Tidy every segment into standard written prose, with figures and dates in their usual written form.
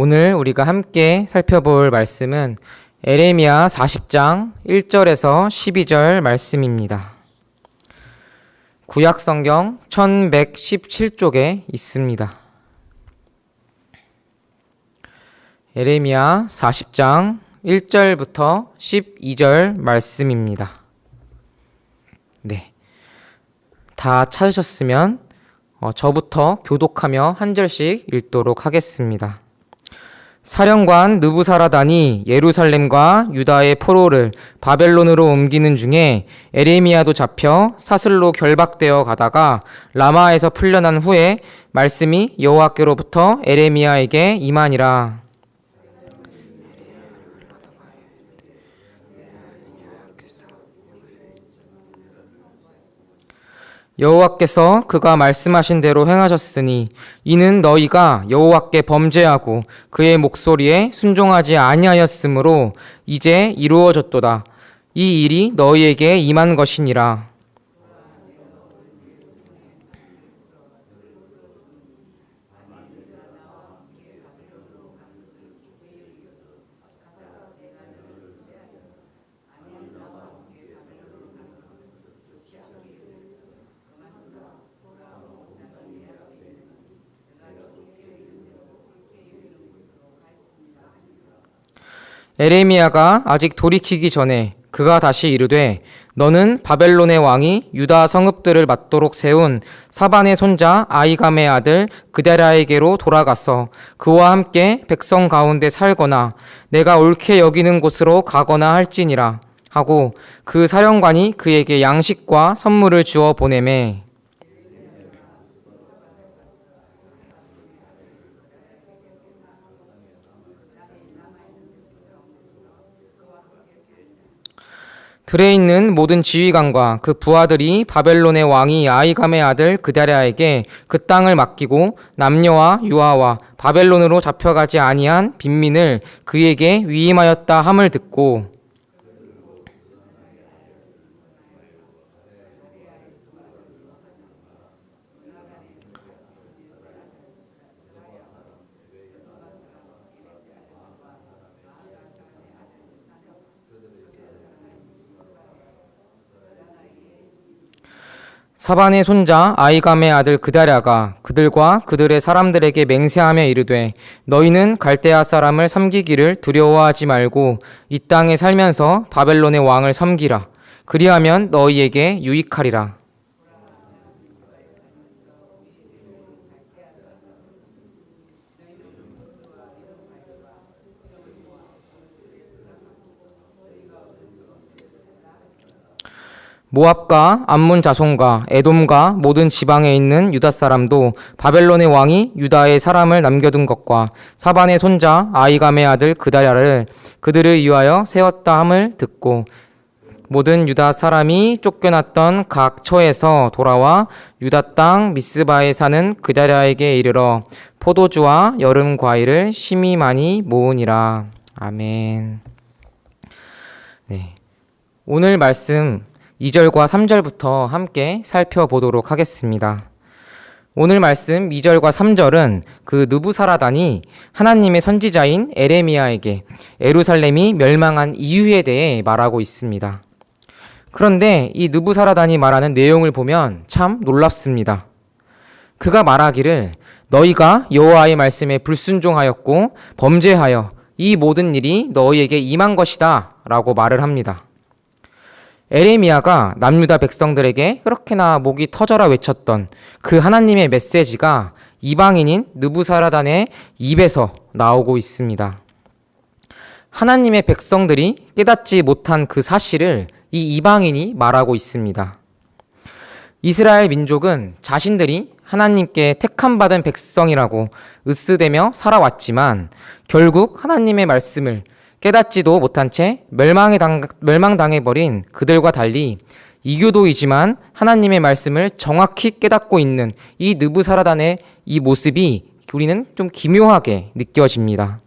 오늘 우리가 함께 살펴볼 말씀은 에레미야 40장 1절에서 12절 말씀입니다. 구약성경 1117쪽에 있습니다. 에레미야 40장 1절부터 12절 말씀입니다. 네, 다 찾으셨으면 저부터 교독하며 한 절씩 읽도록 하겠습니다. 사령관 느부사라단이 예루살렘과 유다의 포로를 바벨론으로 옮기는 중에 에레미야도 잡혀 사슬로 결박되어 가다가 라마에서 풀려난 후에 말씀이 여호와께로부터 에레미야에게 임하니라. 여호와께서 그가 말씀하신 대로 행하셨으니 이는 너희가 여호와께 범죄하고 그의 목소리에 순종하지 아니하였으므로 이제 이루어졌도다. 이 일이 너희에게 임한 것이니라. 에레미야가 아직 돌이키기 전에 그가 다시 이르되 너는 바벨론의 왕이 유다 성읍들을 맞도록 세운 사반의 손자 아히감의 아들 그데랴에게로 돌아가서 그와 함께 백성 가운데 살거나 내가 옳게 여기는 곳으로 가거나 할지니라 하고 그 사령관이 그에게 양식과 선물을 주어 보내매 들에 있는 모든 지휘관과 그 부하들이 바벨론의 왕이 아히감의 아들 그데랴에게 그 땅을 맡기고 남녀와 유아와 바벨론으로 잡혀가지 아니한 빈민을 그에게 위임하였다 함을 듣고 사반의 손자 아히감의 아들 그데랴가 그들과 그들의 사람들에게 맹세하며 이르되 너희는 갈대아 사람을 섬기기를 두려워하지 말고 이 땅에 살면서 바벨론의 왕을 섬기라. 그리하면 너희에게 유익하리라. 모압과 암몬 자손과 에돔과 모든 지방에 있는 유다 사람도 바벨론의 왕이 유다의 사람을 남겨둔 것과 사반의 손자 아히감의 아들 그데랴를 그들을 위하여 세웠다 함을 듣고 모든 유다 사람이 쫓겨났던 각 처에서 돌아와 유다 땅 미스바에 사는 그데랴에게 이르러 포도주와 여름 과일을 심히 많이 모으니라. 아멘. 네, 오늘 말씀 2절과 3절부터 함께 살펴보도록 하겠습니다. 오늘 말씀 2절과 3절은 그 느부사라단이 하나님의 선지자인 에레미야에게 예루살렘이 멸망한 이유에 대해 말하고 있습니다. 그런데 이 느부사라단이 말하는 내용을 보면 참 놀랍습니다. 그가 말하기를 너희가 여호와의 말씀에 불순종하였고 범죄하여 이 모든 일이 너희에게 임한 것이다 라고 말을 합니다. 에레미야가 남유다 백성들에게 그렇게나 목이 터져라 외쳤던 그 하나님의 메시지가 이방인인 느부사라단의 입에서 나오고 있습니다. 하나님의 백성들이 깨닫지 못한 그 사실을 이 이방인이 말하고 있습니다. 이스라엘 민족은 자신들이 하나님께 택함받은 백성이라고 으스대며 살아왔지만 결국 하나님의 말씀을 깨닫지도 못한 채 멸망당해버린 그들과 달리 이교도이지만 하나님의 말씀을 정확히 깨닫고 있는 이 느부사라단의 이 모습이 우리는 좀 기묘하게 느껴집니다.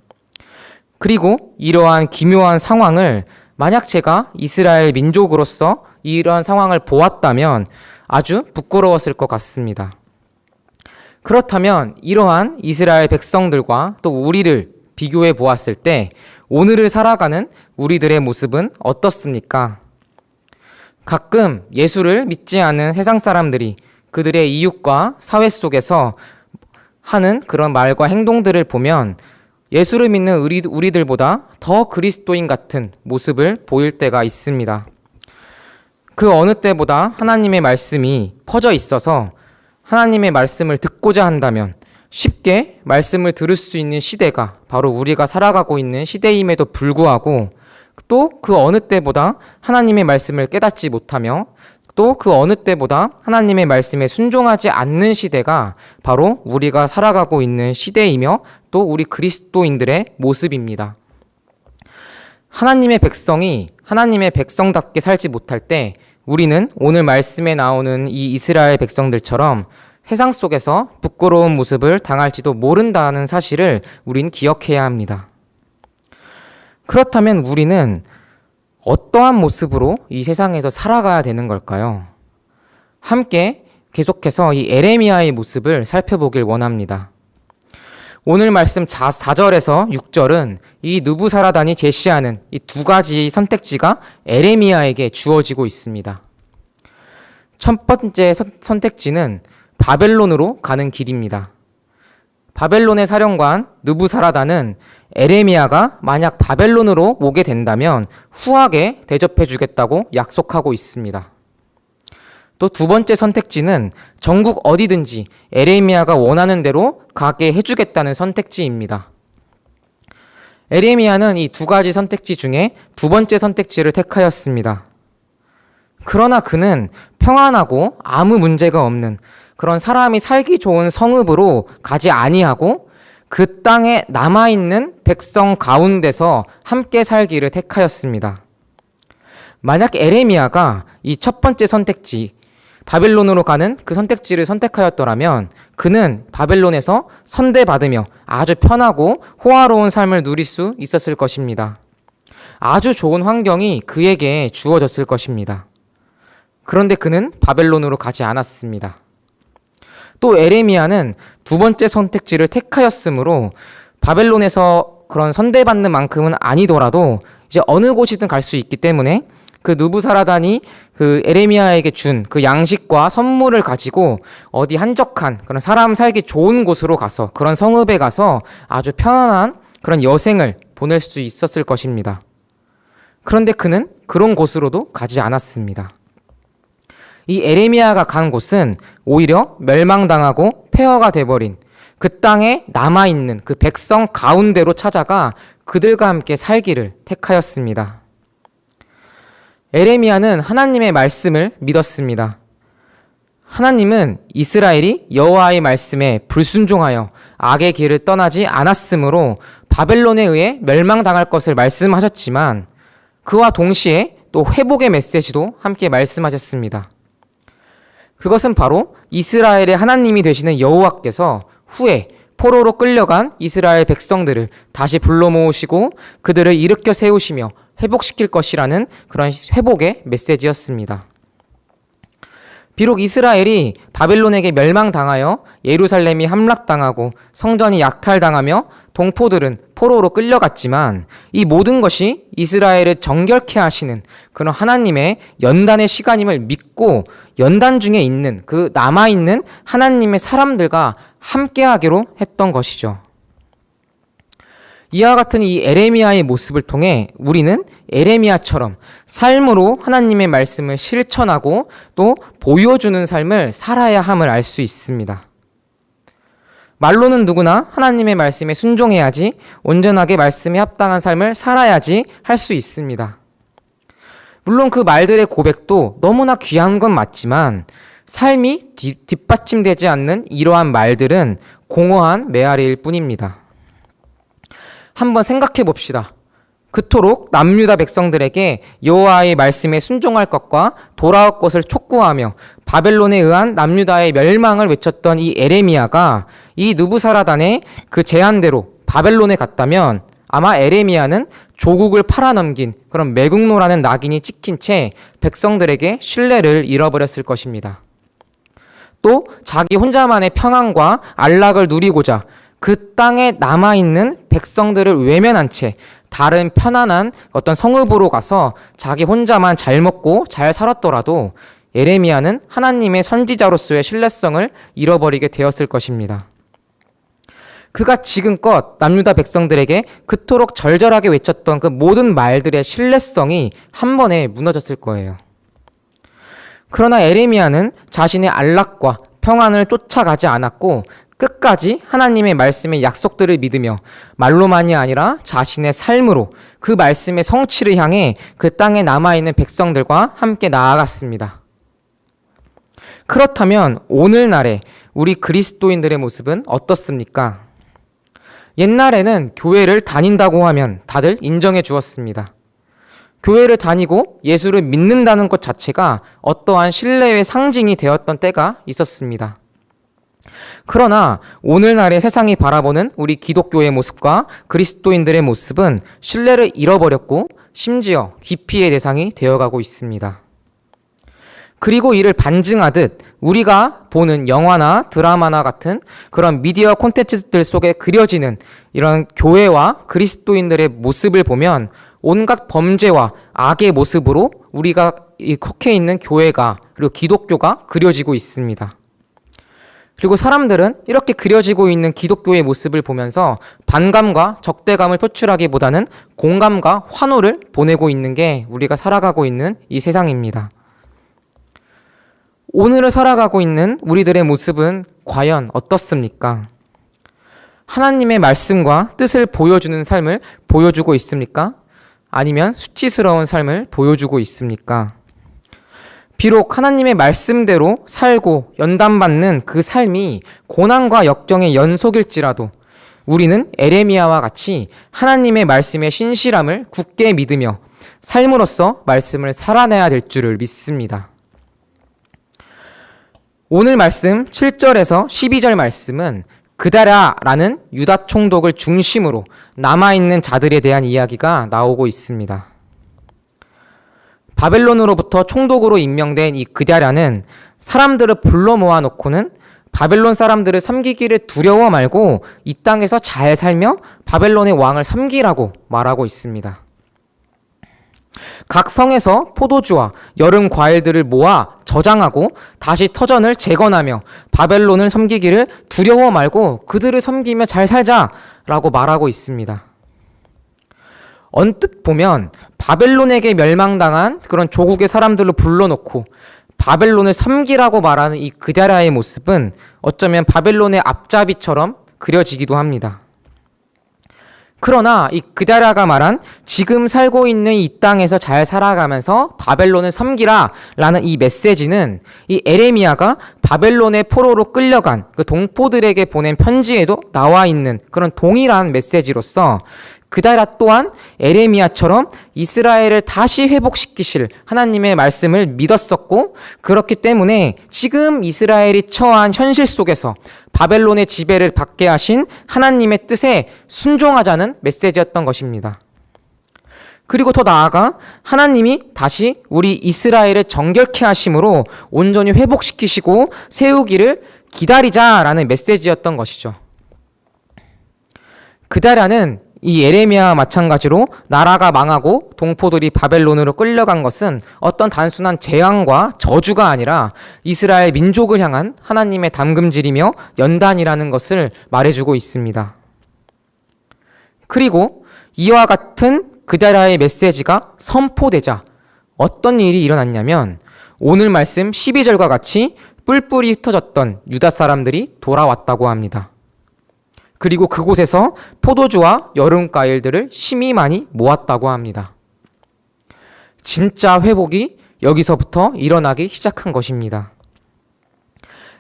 그리고 이러한 기묘한 상황을 만약 제가 이스라엘 민족으로서 이러한 상황을 보았다면 아주 부끄러웠을 것 같습니다. 그렇다면 이러한 이스라엘 백성들과 또 우리를 비교해 보았을 때 오늘을 살아가는 우리들의 모습은 어떻습니까? 가끔 예수를 믿지 않은 세상 사람들이 그들의 이웃과 사회 속에서 하는 그런 말과 행동들을 보면 예수를 믿는 우리들보다 더 그리스도인 같은 모습을 보일 때가 있습니다. 그 어느 때보다 하나님의 말씀이 퍼져 있어서 하나님의 말씀을 듣고자 한다면 쉽게 말씀을 들을 수 있는 시대가 바로 우리가 살아가고 있는 시대임에도 불구하고 또 그 어느 때보다 하나님의 말씀을 깨닫지 못하며 또 그 어느 때보다 하나님의 말씀에 순종하지 않는 시대가 바로 우리가 살아가고 있는 시대이며 또 우리 그리스도인들의 모습입니다. 하나님의 백성이 하나님의 백성답게 살지 못할 때 우리는 오늘 말씀에 나오는 이 이스라엘 백성들처럼 세상 속에서 부끄러운 모습을 당할지도 모른다는 사실을 우린 기억해야 합니다. 그렇다면 우리는 어떠한 모습으로 이 세상에서 살아가야 되는 걸까요? 함께 계속해서 이 에레미야의 모습을 살펴보길 원합니다. 오늘 말씀 4절에서 6절은 이 느부사라단이 제시하는 이 두 가지 선택지가 에레미야에게 주어지고 있습니다. 첫 번째 선택지는 바벨론으로 가는 길입니다. 바벨론의 사령관 느부사라단은 에레미야가 만약 바벨론으로 오게 된다면 후하게 대접해 주겠다고 약속하고 있습니다. 또 두 번째 선택지는 전국 어디든지 에레미야가 원하는 대로 가게 해주겠다는 선택지입니다. 에레미야는 이 두 가지 선택지 중에 두 번째 선택지를 택하였습니다. 그러나 그는 평안하고 아무 문제가 없는 그런 사람이 살기 좋은 성읍으로 가지 아니하고 그 땅에 남아있는 백성 가운데서 함께 살기를 택하였습니다. 만약 에레미야가 이 첫 번째 선택지, 바벨론으로 가는 그 선택지를 선택하였더라면 그는 바벨론에서 선대받으며 아주 편하고 호화로운 삶을 누릴 수 있었을 것입니다. 아주 좋은 환경이 그에게 주어졌을 것입니다. 그런데 그는 바벨론으로 가지 않았습니다. 또 에레미야는 두 번째 선택지를 택하였으므로 바벨론에서 그런 선대받는 만큼은 아니더라도 이제 어느 곳이든 갈 수 있기 때문에 그 느부사라단이 그 에레미야에게 준 그 양식과 선물을 가지고 어디 한적한 그런 사람 살기 좋은 곳으로 가서 그런 성읍에 가서 아주 편안한 그런 여생을 보낼 수 있었을 것입니다. 그런데 그는 그런 곳으로도 가지 않았습니다. 이 에레미야가 간 곳은 오히려 멸망당하고 폐허가 돼버린 그 땅에 남아있는 그 백성 가운데로 찾아가 그들과 함께 살기를 택하였습니다. 에레미야는 하나님의 말씀을 믿었습니다. 하나님은 이스라엘이 여호와의 말씀에 불순종하여 악의 길을 떠나지 않았으므로 바벨론에 의해 멸망당할 것을 말씀하셨지만 그와 동시에 또 회복의 메시지도 함께 말씀하셨습니다. 그것은 바로 이스라엘의 하나님이 되시는 여호와께서 후에 포로로 끌려간 이스라엘 백성들을 다시 불러 모으시고 그들을 일으켜 세우시며 회복시킬 것이라는 그런 회복의 메시지였습니다. 비록 이스라엘이 바벨론에게 멸망당하여 예루살렘이 함락당하고 성전이 약탈당하며 동포들은 포로로 끌려갔지만 이 모든 것이 이스라엘을 정결케 하시는 그런 하나님의 연단의 시간임을 믿고 연단 중에 있는 그 남아있는 하나님의 사람들과 함께하기로 했던 것이죠. 이와 같은 이 에레미야의 모습을 통해 우리는 에레미야처럼 삶으로 하나님의 말씀을 실천하고 또 보여주는 삶을 살아야 함을 알 수 있습니다. 말로는 누구나 하나님의 말씀에 순종해야지 온전하게 말씀에 합당한 삶을 살아야지 할 수 있습니다. 물론 그 말들의 고백도 너무나 귀한 건 맞지만 삶이 뒷받침되지 않는 이러한 말들은 공허한 메아리일 뿐입니다. 한번 생각해 봅시다. 그토록 남유다 백성들에게 여호와의 말씀에 순종할 것과 돌아올 것을 촉구하며 바벨론에 의한 남유다의 멸망을 외쳤던 이 에레미야가 이 느부사라단의 그 제안대로 바벨론에 갔다면 아마 에레미야는 조국을 팔아넘긴 그런 매국노라는 낙인이 찍힌 채 백성들에게 신뢰를 잃어버렸을 것입니다. 또 자기 혼자만의 평안과 안락을 누리고자 그 땅에 남아있는 백성들을 외면한 채 다른 편안한 어떤 성읍으로 가서 자기 혼자만 잘 먹고 잘 살았더라도 예레미야는 하나님의 선지자로서의 신뢰성을 잃어버리게 되었을 것입니다. 그가 지금껏 남유다 백성들에게 그토록 절절하게 외쳤던 그 모든 말들의 신뢰성이 한 번에 무너졌을 거예요. 그러나 예레미야는 자신의 안락과 평안을 쫓아가지 않았고 끝까지 하나님의 말씀의 약속들을 믿으며 말로만이 아니라 자신의 삶으로 그 말씀의 성취를 향해 그 땅에 남아있는 백성들과 함께 나아갔습니다. 그렇다면 오늘날의 우리 그리스도인들의 모습은 어떻습니까? 옛날에는 교회를 다닌다고 하면 다들 인정해 주었습니다. 교회를 다니고 예수를 믿는다는 것 자체가 어떠한 신뢰의 상징이 되었던 때가 있었습니다. 그러나 오늘날의 세상이 바라보는 우리 기독교의 모습과 그리스도인들의 모습은 신뢰를 잃어버렸고 심지어 기피의 대상이 되어가고 있습니다. 그리고 이를 반증하듯 우리가 보는 영화나 드라마나 같은 그런 미디어 콘텐츠들 속에 그려지는 이런 교회와 그리스도인들의 모습을 보면 온갖 범죄와 악의 모습으로 우리가 속해 있는 교회가 그리고 기독교가 그려지고 있습니다. 그리고 사람들은 이렇게 그려지고 있는 기독교의 모습을 보면서 반감과 적대감을 표출하기보다는 공감과 환호를 보내고 있는 게 우리가 살아가고 있는 이 세상입니다. 오늘을 살아가고 있는 우리들의 모습은 과연 어떻습니까? 하나님의 말씀과 뜻을 보여주는 삶을 보여주고 있습니까? 아니면 수치스러운 삶을 보여주고 있습니까? 비록 하나님의 말씀대로 살고 연단받는 그 삶이 고난과 역경의 연속일지라도 우리는 에레미야와 같이 하나님의 말씀의 신실함을 굳게 믿으며 삶으로써 말씀을 살아내야 될 줄을 믿습니다. 오늘 말씀 7절에서 12절 말씀은 그다랴라는 유다 총독을 중심으로 남아있는 자들에 대한 이야기가 나오고 있습니다. 바벨론으로부터 총독으로 임명된 이 그다랴는 사람들을 불러 모아놓고는 바벨론 사람들을 섬기기를 두려워 말고 이 땅에서 잘 살며 바벨론의 왕을 섬기라고 말하고 있습니다. 각 성에서 포도주와 여름 과일들을 모아 저장하고 다시 터전을 재건하며 바벨론을 섬기기를 두려워 말고 그들을 섬기며 잘 살자라고 말하고 있습니다. 언뜻 보면 바벨론에게 멸망당한 그런 조국의 사람들로 불러놓고 바벨론을 섬기라고 말하는 이 그다랴의 모습은 어쩌면 바벨론의 앞잡이처럼 그려지기도 합니다. 그러나 이 그다랴가 말한 지금 살고 있는 이 땅에서 잘 살아가면서 바벨론을 섬기라 라는 이 메시지는 이 에레미야가 바벨론의 포로로 끌려간 그 동포들에게 보낸 편지에도 나와 있는 그런 동일한 메시지로서 그다랴 또한 에레미야처럼 이스라엘을 다시 회복시키실 하나님의 말씀을 믿었었고 그렇기 때문에 지금 이스라엘이 처한 현실 속에서 바벨론의 지배를 받게 하신 하나님의 뜻에 순종하자는 메시지였던 것입니다. 그리고 더 나아가 하나님이 다시 우리 이스라엘을 정결케 하심으로 온전히 회복시키시고 세우기를 기다리자라는 메시지였던 것이죠. 그다랴는 이 예레미야와 마찬가지로 나라가 망하고 동포들이 바벨론으로 끌려간 것은 어떤 단순한 재앙과 저주가 아니라 이스라엘 민족을 향한 하나님의 담금질이며 연단이라는 것을 말해주고 있습니다. 그리고 이와 같은 그다랴의 메시지가 선포되자 어떤 일이 일어났냐면 오늘 말씀 12절과 같이 뿔뿔이 흩어졌던 유다 사람들이 돌아왔다고 합니다. 그리고 그곳에서 포도주와 여름 과일들을 심히 많이 모았다고 합니다. 진짜 회복이 여기서부터 일어나기 시작한 것입니다.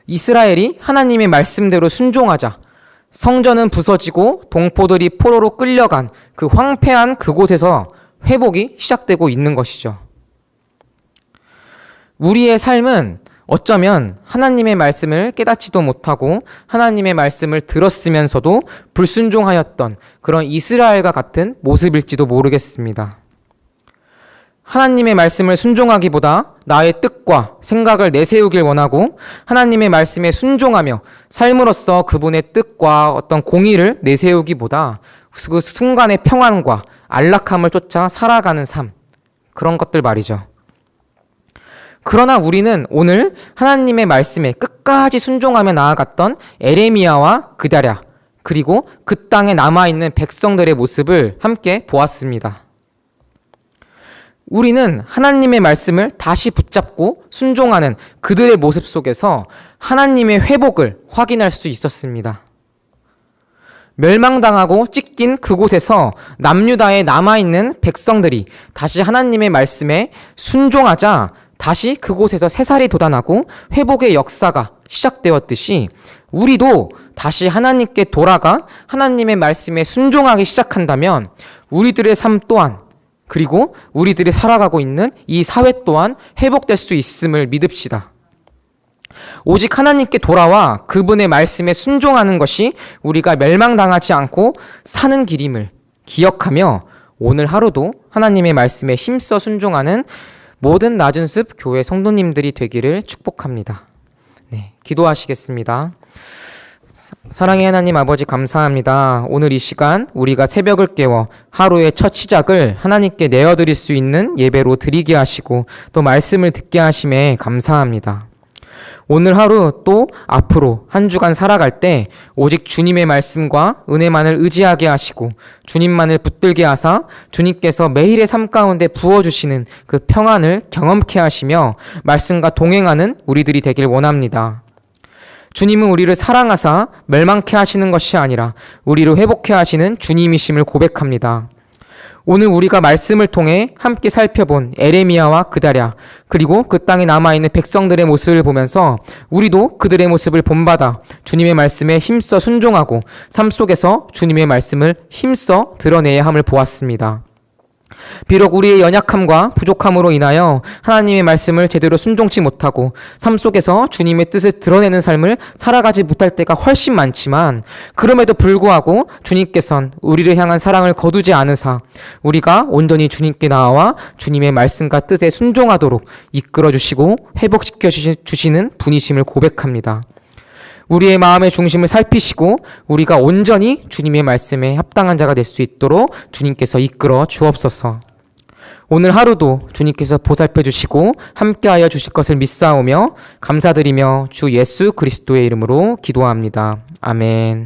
이스라엘이 하나님의 말씀대로 순종하자 성전은 부서지고 동포들이 포로로 끌려간 그 황폐한 그곳에서 회복이 시작되고 있는 것이죠. 우리의 삶은 어쩌면 하나님의 말씀을 깨닫지도 못하고 하나님의 말씀을 들었으면서도 불순종하였던 그런 이스라엘과 같은 모습일지도 모르겠습니다. 하나님의 말씀을 순종하기보다 나의 뜻과 생각을 내세우길 원하고 하나님의 말씀에 순종하며 삶으로써 그분의 뜻과 어떤 공의를 내세우기보다 그 순간의 평안과 안락함을 쫓아 살아가는 삶, 그런 것들 말이죠. 그러나 우리는 오늘 하나님의 말씀에 끝까지 순종하며 나아갔던 에레미야와 그다랴, 그리고 그 땅에 남아있는 백성들의 모습을 함께 보았습니다. 우리는 하나님의 말씀을 다시 붙잡고 순종하는 그들의 모습 속에서 하나님의 회복을 확인할 수 있었습니다. 멸망당하고 찢긴 그곳에서 남유다에 남아있는 백성들이 다시 하나님의 말씀에 순종하자 다시 그곳에서 새살이 돋아나고 회복의 역사가 시작되었듯이 우리도 다시 하나님께 돌아가 하나님의 말씀에 순종하기 시작한다면 우리들의 삶 또한, 그리고 우리들이 살아가고 있는 이 사회 또한 회복될 수 있음을 믿읍시다. 오직 하나님께 돌아와 그분의 말씀에 순종하는 것이 우리가 멸망당하지 않고 사는 길임을 기억하며 오늘 하루도 하나님의 말씀에 힘써 순종하는 모든 낮은 숲 교회 성도님들이 되기를 축복합니다. 네, 기도하시겠습니다. 사랑의 하나님 아버지 감사합니다. 오늘 이 시간 우리가 새벽을 깨워 하루의 첫 시작을 하나님께 내어드릴 수 있는 예배로 드리게 하시고 또 말씀을 듣게 하심에 감사합니다. 오늘 하루 또 앞으로 한 주간 살아갈 때 오직 주님의 말씀과 은혜만을 의지하게 하시고 주님만을 붙들게 하사 주님께서 매일의 삶 가운데 부어주시는 그 평안을 경험케 하시며 말씀과 동행하는 우리들이 되길 원합니다. 주님은 우리를 사랑하사 멸망케 하시는 것이 아니라 우리를 회복케 하시는 주님이심을 고백합니다. 오늘 우리가 말씀을 통해 함께 살펴본 에레미야와 그다랴, 그리고 그 땅에 남아있는 백성들의 모습을 보면서 우리도 그들의 모습을 본받아 주님의 말씀에 힘써 순종하고 삶 속에서 주님의 말씀을 힘써 드러내야 함을 보았습니다. 비록 우리의 연약함과 부족함으로 인하여 하나님의 말씀을 제대로 순종치 못하고 삶 속에서 주님의 뜻을 드러내는 삶을 살아가지 못할 때가 훨씬 많지만 그럼에도 불구하고 주님께서는 우리를 향한 사랑을 거두지 않으사 우리가 온전히 주님께 나아와 주님의 말씀과 뜻에 순종하도록 이끌어 주시고 회복시켜 주시는 분이심을 고백합니다. 우리의 마음의 중심을 살피시고 우리가 온전히 주님의 말씀에 합당한 자가 될 수 있도록 주님께서 이끌어 주옵소서. 오늘 하루도 주님께서 보살펴 주시고 함께하여 주실 것을 믿사오며 감사드리며 주 예수 그리스도의 이름으로 기도합니다. 아멘.